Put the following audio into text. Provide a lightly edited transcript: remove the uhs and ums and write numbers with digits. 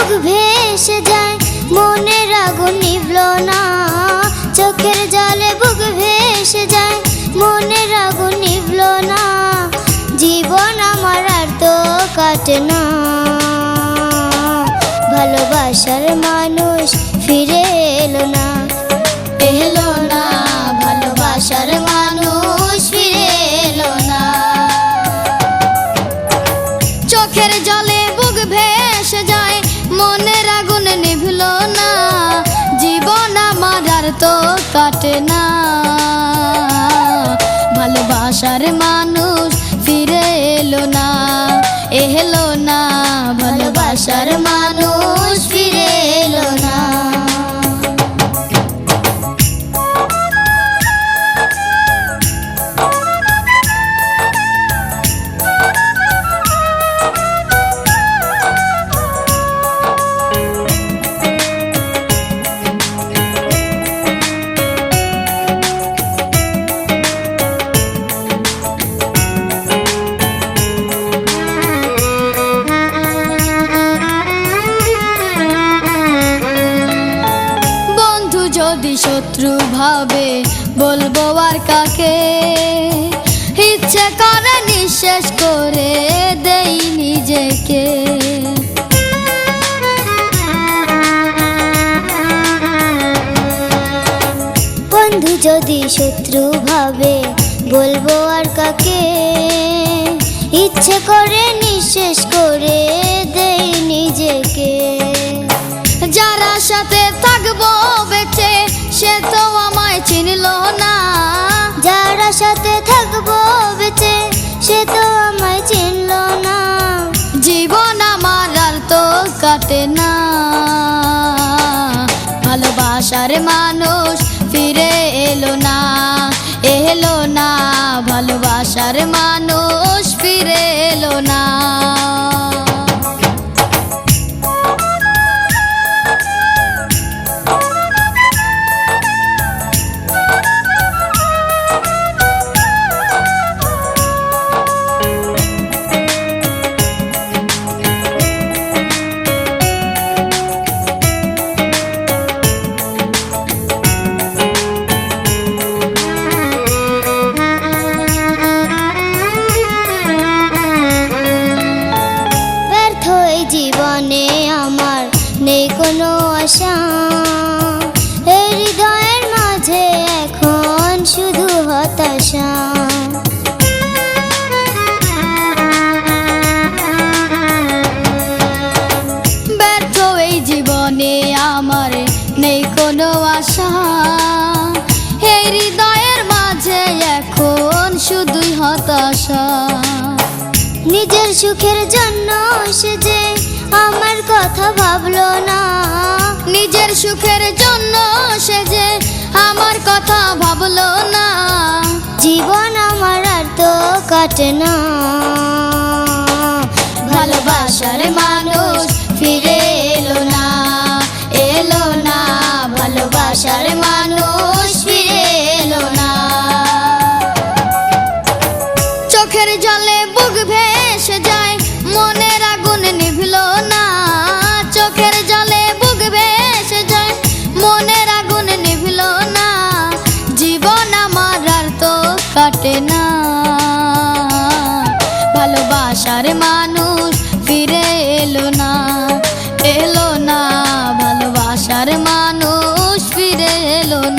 বুক ভেসে যায়, মনের আগুন নিভল না। চোখের জলে বুক ভেসে যায়, মনের আগুন নিভল না। জীবন আমার আর তো কাটে না। ভালোবাসার মানুষ ফিরে এলো না, এলো না। ভালোবাসার মানুষ ফিরে এলো না। চোখের জলে বুক ভেসে যায়, মনের আগুন নিভল না। জীবন আমার আর তো কাটে না। ভালোবাসার মানুষ ফিরে এলো না, এলো না। ভালোবাসার মানুষ ফিরে এলো না। যদি শত্রু ভাবে বলবো আর কাকে, ইচ্ছে করে নিঃশেষ করে দেই নিজেকে। বন্ধু যদি শত্রু ভাবে বলবো আর কাকে, ইচ্ছে করে নিঃশেষ করে দেই নিজেকে। যারা সাথে থাকবো বেঁচে সে তো আমায় চিনল না। যারা সাথে থাকবো বেঁচে সে তো আমায় চিনল না। জীবন আমার আর তো কাটে না। ভালোবাসার মানুষ ফিরে এলো না, এলো না। ভালোবাসার মানুষ ফিরে এলো না। জীবনে আমার নেই কোনো আশা, এই হৃদয়ের মাঝে এখন শুধু হতাশা। ব্যর্থ এই জীবনে আমার নেই কোনো আশা, এই হৃদয়ের মাঝে এখন শুধুই হতাশা। নিজের সুখের জন্য সে যে আমার কথা ভাবলো না। নিজের সুখের জন্য সে যে আমার কথা ভাবলো না। জীবন আমার আর তো কাটে না। ভালোবাসার মানুষ ফিরে এলো না, এলো না। ভালোবাসার মানুষ ফিরে এলো না। চোখের জলে বুক ভেসে যায়, মনের আগুন নিভল না। চোখের জলে বুক ভেসে যায়, মনের আগুন নিভল না। জীবন আমার আর তো কাটে না। ভালোবাসার মানুষ ফিরে এলো না, এলো না। ভালোবাসার মানুষ ফিরে এলো না।